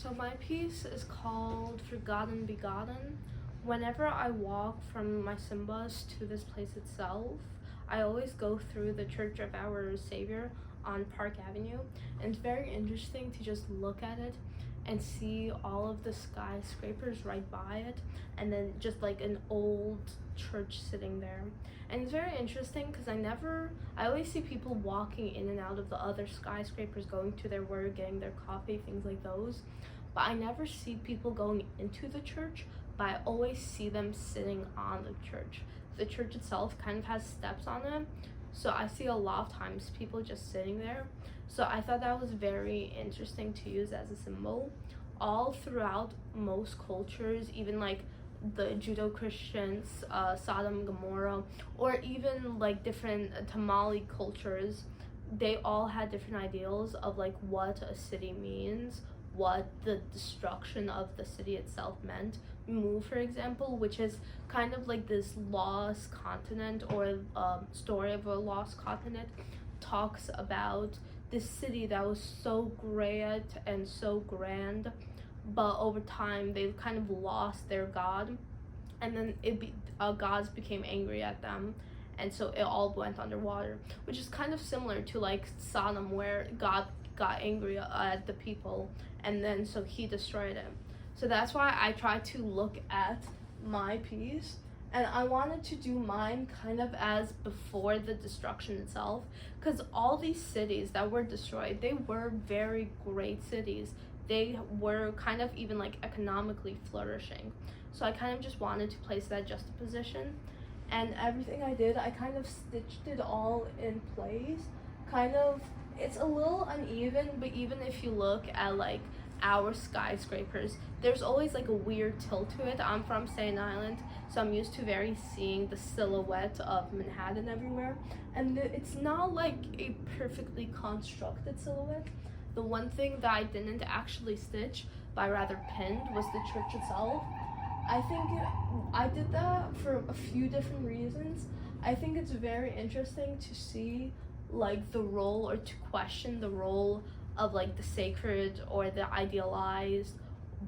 So my piece is called Forgotten Begotten. Whenever I walk from my Simbas to this place itself, I always go through the Church of Our Savior on Park Avenue, and it's very interesting to just look at it and see all of the skyscrapers right by it, and then just like an old church sitting there. And it's very interesting because I always see people walking in and out of the other skyscrapers, going to their work, getting their coffee, things like those. But I never see people going into the church, but I always see them sitting on the church. The church itself kind of has steps on it, so I see a lot of times people just sitting there. So I thought that was very interesting to use as a symbol. All throughout most cultures, even like the Judeo-Christians, Sodom and Gomorrah, or even like different Tamale cultures, they all had different ideals of like what a city means, what the destruction of the city itself meant. Mu, for example, which is kind of like this lost continent, or story of a lost continent, talks about this city that was so great and so grand, but over time they kind of lost their god, and then gods became angry at them, and so it all went underwater, which is kind of similar to like Sodom, where God got angry at the people, and then so he destroyed it. So that's why I tried to look at my piece, and I wanted to do mine kind of as before the destruction itself, because all these cities that were destroyed, they were very great cities. They were kind of even like economically flourishing. So I kind of just wanted to place that juxtaposition, and everything I did, I kind of stitched it all in place. Kind of, it's a little uneven, but even if you look at like our skyscrapers, there's always like a weird tilt to it. I'm from Staten Island, so I'm used to very seeing the silhouette of Manhattan everywhere, and it's not like a perfectly constructed silhouette. The one thing that I didn't actually stitch, but I rather pinned, was the church itself. I think I did that for a few different reasons. I think it's very interesting to see like the role, or to question the role of like the sacred or the idealized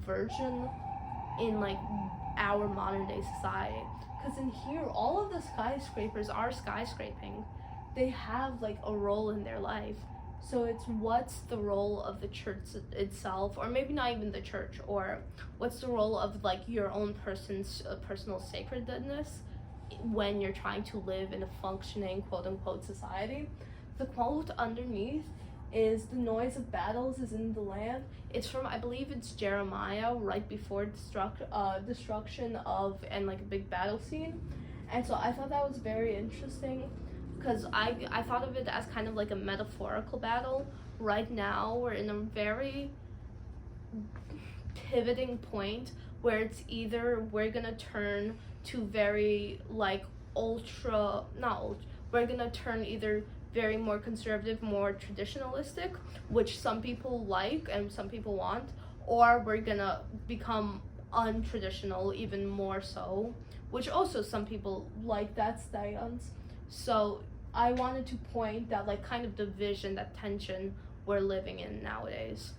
version in like our modern day society. Because in here, all of the skyscrapers are skyscraping. They have like a role in their life. So it's what's the role of the church itself, or maybe not even the church, or what's the role of like your own personal sacredness when you're trying to live in a functioning quote unquote society. The quote underneath is "the noise of battles is in the land." It's from, I believe it's Jeremiah, right before destruction of and like a big battle scene. And so I thought that was very interesting, because I thought of it as kind of like a metaphorical battle. Right now we're in a very pivoting point where it's either we're gonna turn to very like we're gonna turn either very more conservative, more traditionalistic, which some people like and some people want, or we're gonna become untraditional even more so, which also some people like that stance. So I wanted to point that like kind of division, that tension we're living in nowadays.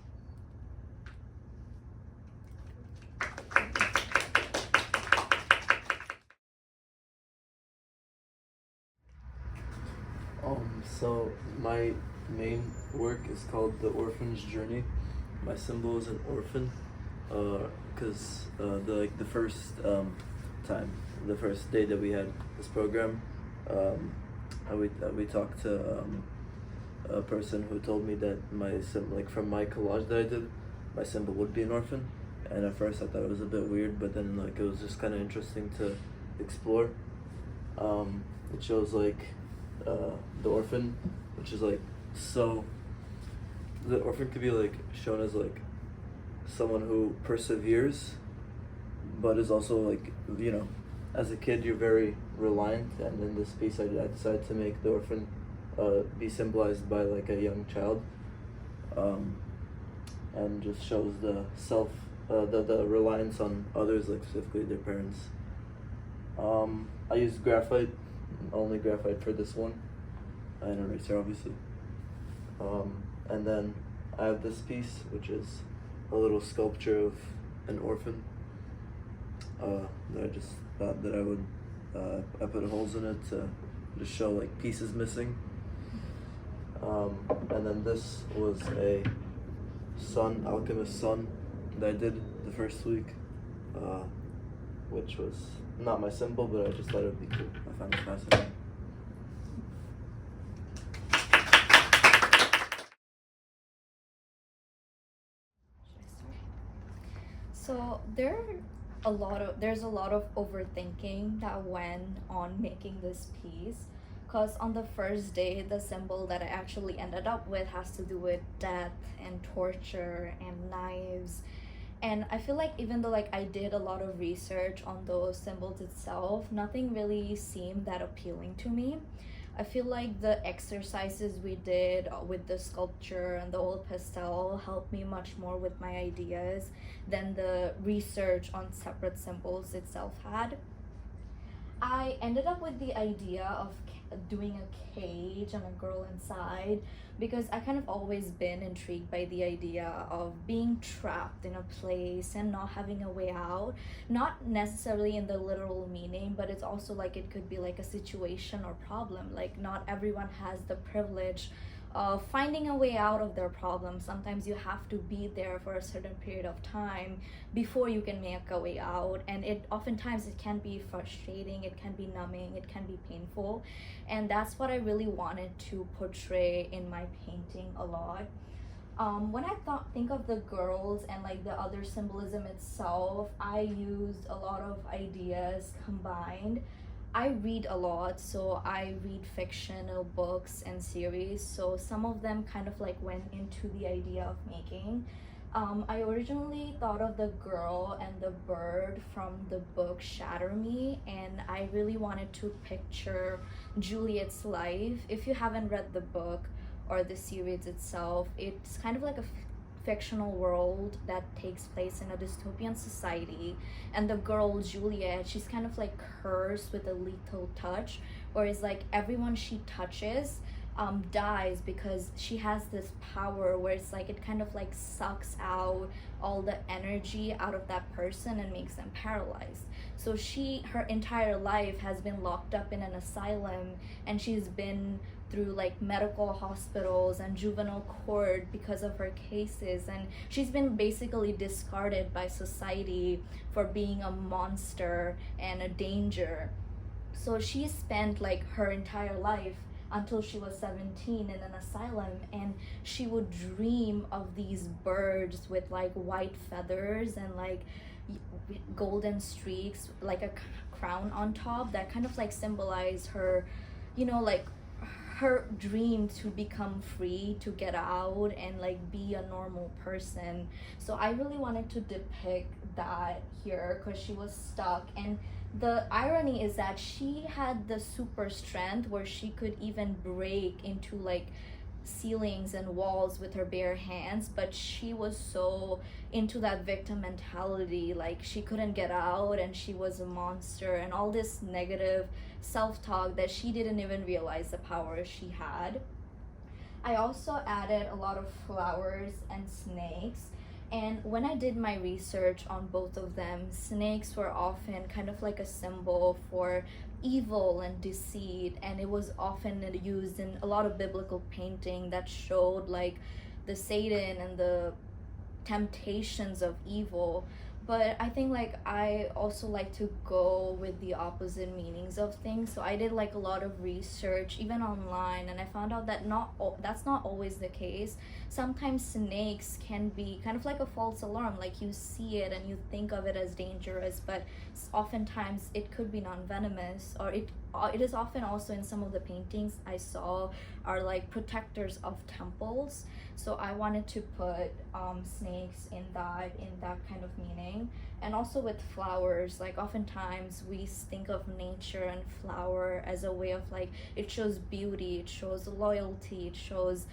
So my main work is called The Orphan's Journey. My symbol is an orphan, because the first the first day that we had this program, we talked to a person who told me that from my collage that I did, my symbol would be an orphan, and at first I thought it was a bit weird, but then like it was just kind of interesting to explore. It shows like the orphan, which is like, so the orphan could be like shown as like someone who perseveres, but is also like, you know, as a kid you're very reliant, and in this piece I decided to make the orphan be symbolized by like a young child, and just shows the the reliance on others, like specifically their parents. I used graphite, only graphite for this one, and an eraser obviously. And then I have this piece, which is a little sculpture of an orphan. That I just thought that I would I put holes in it to show like pieces missing. And then this was a sun, alchemist sun, that I did the first week, which was not my symbol, but I just thought it would be cool. I found it fascinating. So there's a lot of overthinking that went on making this piece, because on the first day the symbol that I actually ended up with has to do with death and torture and knives. And I feel like even though like I did a lot of research on those symbols itself, nothing really seemed that appealing to me. I feel like the exercises we did with the sculpture and the old pastel helped me much more with my ideas than the research on separate symbols itself had. I ended up with the idea of doing a cage and a girl inside, because I kind of always been intrigued by the idea of being trapped in a place and not having a way out. Not necessarily in the literal meaning, but it's also like it could be like a situation or problem. Like not everyone has the privilege of finding a way out of their problem. Sometimes you have to be there for a certain period of time before you can make a way out, and it oftentimes it can be frustrating, it can be numbing, it can be painful, and that's what I really wanted to portray in my painting a lot. When I think of the girls and like the other symbolism itself, I used a lot of ideas combined. I read a lot, so I read fictional books and series, so some of them kind of like went into the idea of making. I originally thought of the girl and the bird from the book Shatter Me, and I really wanted to picture Juliet's life. If you haven't read the book or the series itself, it's kind of like a fictional world that takes place in a dystopian society, and the girl Juliet, she's kind of like cursed with a lethal touch, whereas like everyone she touches dies, because she has this power where it's like it kind of like sucks out all the energy out of that person and makes them paralyzed. So her entire life has been locked up in an asylum, and she's been through like medical hospitals and juvenile court because of her cases, and she's been basically discarded by society for being a monster and a danger. So she spent like her entire life until she was 17 in an asylum, and she would dream of these birds with like white feathers and like golden streaks, like a crown on top, that kind of like symbolize her, like her dream to become free, to get out and like be a normal person. So I really wanted to depict that here, because she was stuck, and the irony is that she had the super strength where she could even break into like ceilings and walls with her bare hands, but she was so into that victim mentality, like she couldn't get out and she was a monster and all this negative self-talk that she didn't even realize the power she had. I also added a lot of flowers and snakes, and when I did my research on both of them, snakes were often kind of like a symbol for evil and deceit, and it was often used in a lot of biblical painting that showed like the Satan and the temptations of evil. But I think like I also like to go with the opposite meanings of things, so I did like a lot of research even online, and I found out that that's not always the case. Sometimes snakes can be kind of like a false alarm, like you see it and you think of it as dangerous, but oftentimes it could be non-venomous, or it is often also in some of the paintings I saw are like protectors of temples. So I wanted to put snakes in that kind of meaning. And also with flowers, like oftentimes we think of nature and flower as a way of like, it shows beauty, it shows loyalty, it shows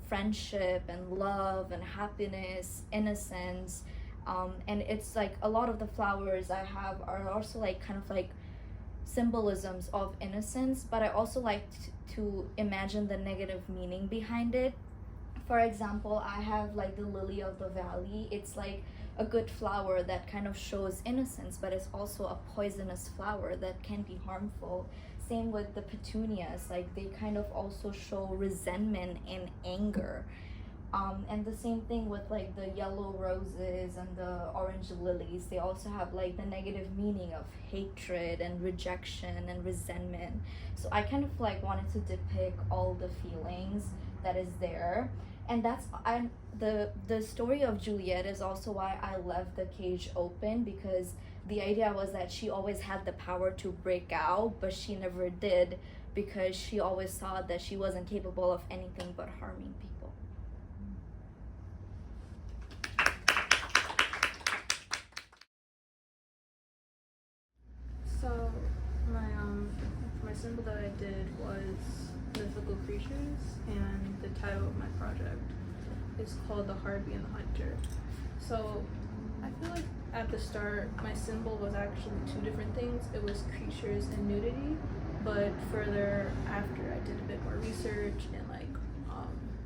friendship and love and happiness, innocence, and it's like a lot of the flowers I have are also like kind of like symbolisms of innocence, but I also like to imagine the negative meaning behind it. For example, I have like the lily of the valley. It's like a good flower that kind of shows innocence, but it's also a poisonous flower that can be harmful. Same with the petunias, like they kind of also show resentment and anger. And the same thing with like the yellow roses and the orange lilies. They also have like the negative meaning of hatred and rejection and resentment. So I kind of like wanted to depict all the feelings that is there. And that's the story of Juliet is also why I left the cage open, because the idea was that she always had the power to break out, but she never did, because she always thought that she wasn't capable of anything but harming people. So my symbol that I did was mythical creatures, and the title of my project is called The Harpy and the Hunter. So I feel like at the start my symbol was actually two different things. It was creatures and nudity, but further after I did a bit more research and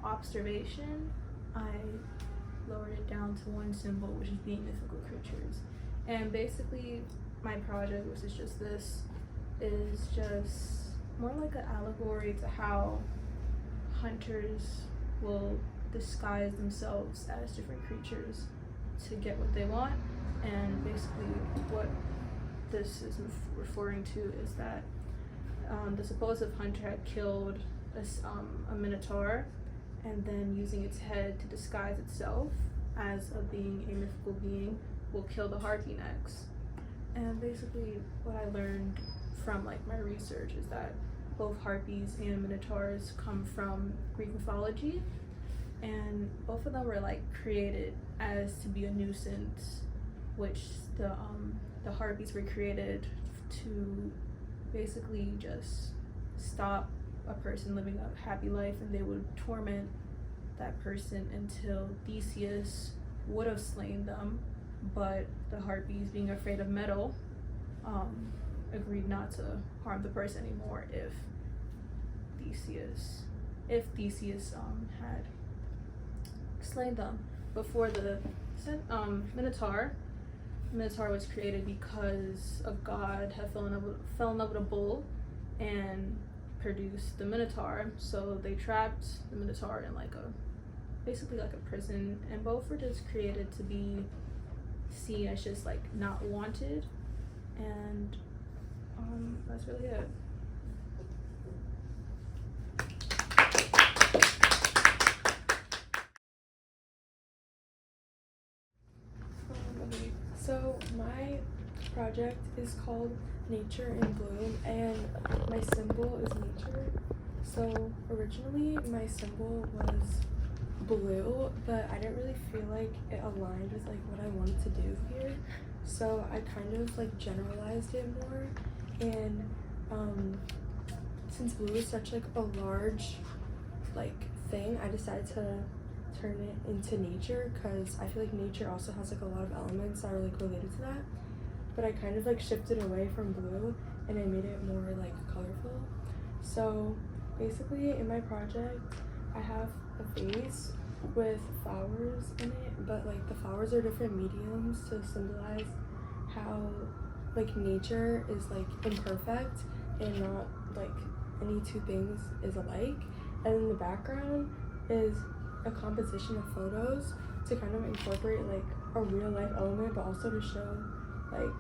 observation, I lowered it down to one symbol, which is being mythical creatures. And basically my project, which is just this, is just more like an allegory to how hunters will disguise themselves as different creatures to get what they want. And basically what this is referring to is that the supposed hunter had killed a minotaur, and then using its head to disguise itself as being a mythical being will kill the harpy next. And basically what I learned from like my research is that both harpies and minotaurs come from Greek mythology, and both of them were like created as to be a nuisance, which the harpies were created to basically just stop a person living a happy life, and they would torment that person until Theseus would have slain them, but the harpies, being afraid of metal, agreed not to harm the person anymore if Theseus had slain them. Before the Minotaur was created because a god had fell in love with a bull and produced the Minotaur. So they trapped the Minotaur in basically like a prison, and both were just created to be seen as just like not wanted, and that's really it. Okay, so my project is called Nature in Bloom, and my symbol is nature. So originally my symbol was blue, but I didn't really feel like it aligned with like what I wanted to do here. So I kind of like generalized it more, and since blue is such like a large like thing, I decided to turn it into nature, because I feel like nature also has like a lot of elements that are like related to that. But I kind of like shifted away from blue and I made it more like colorful. So basically in my project I have a vase with flowers in it, but like the flowers are different mediums to symbolize how like nature is like imperfect and not like any two things is alike. And in the background is a composition of photos to kind of incorporate like a real life element, but also to show like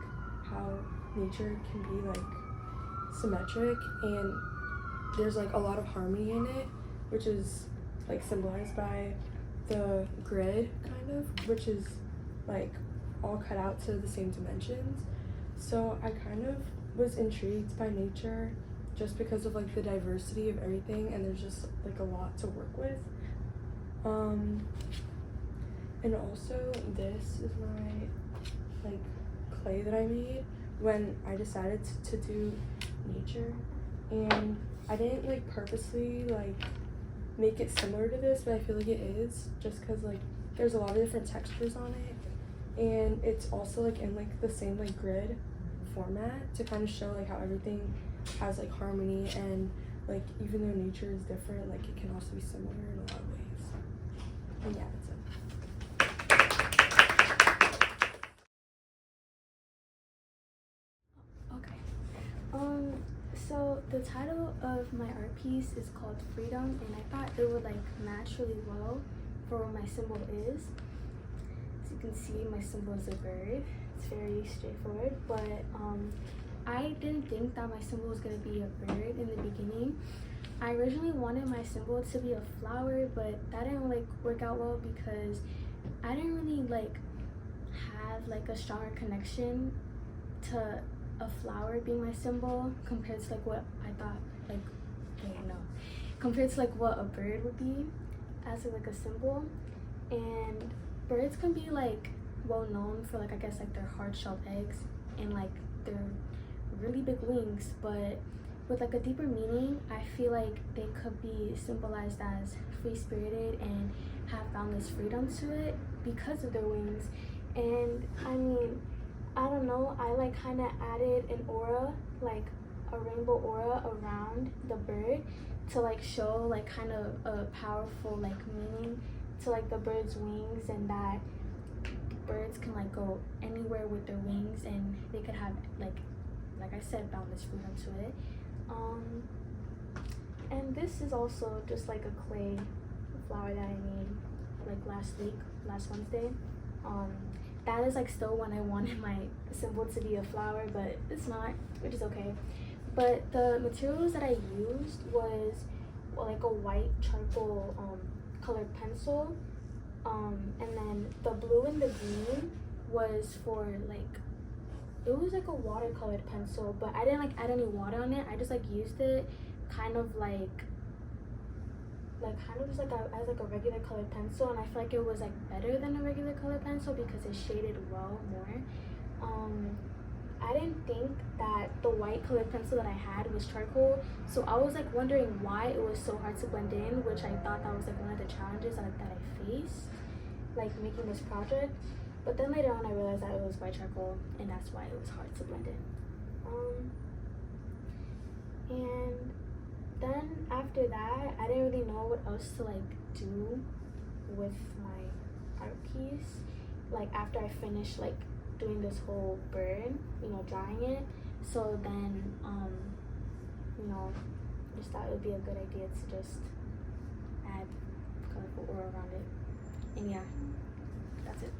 how nature can be like symmetric, and there's like a lot of harmony in it, which is like symbolized by the grid kind of, which is like all cut out to the same dimensions. So I kind of was intrigued by nature just because of like the diversity of everything, and there's just like a lot to work with. And also this is my like clay that I made when I decided to do nature, and I didn't like purposely like make it similar to this, but I feel like it is, just because like there's a lot of different textures on it, and it's also like in like the same like grid format to kind of show like how everything has like harmony, and like even though nature is different, like it can also be similar in a lot of ways. And yeah, that's it. Okay. So the title of my art piece is called Freedom, and I thought it would like match really well for what my symbol is. As you can see, my symbol is a bird. It's very straightforward, but I didn't think that my symbol was gonna be a bird in the beginning. I originally wanted my symbol to be a flower, but that didn't like work out well because I didn't really like have like a stronger connection to a flower being my symbol compared to like what I thought like compared to like what a bird would be as like a symbol. And birds can be like well known for like I guess like their hard-shelled eggs and like their really big wings, but with like a deeper meaning, I feel like they could be symbolized as free-spirited and have boundless freedom to it because of their wings. And I mean, I don't know, I like kind of added an aura, like a rainbow aura around the bird to like show like kind of a powerful like meaning to like the bird's wings, and that birds can like go anywhere with their wings and they could have like I said, boundless freedom to it. And this is also just like a clay flower that I made like last Wednesday. That is like still when I wanted my symbol to be a flower, but it's not, which is okay. But the materials that I used was like a white charcoal colored pencil, and then the blue and the green was for like, it was like a watercolored pencil, but I didn't like add any water on it. I just like used it kind of just like as like a regular colored pencil, and I feel like it was like better than a regular colored pencil because it shaded well more. I didn't think that the white colored pencil that I had was charcoal, so I was like wondering why it was so hard to blend in, which I thought that was like one of the challenges that I faced like making this project. But then later on I realized that it was white charcoal, and that's why it was hard to blend in. And then after that, I didn't really know what else to like do with my art piece. Like after I finished like doing this whole bird, drawing it. So then, just thought it would be a good idea to just add colorful aura around it. And yeah, that's it.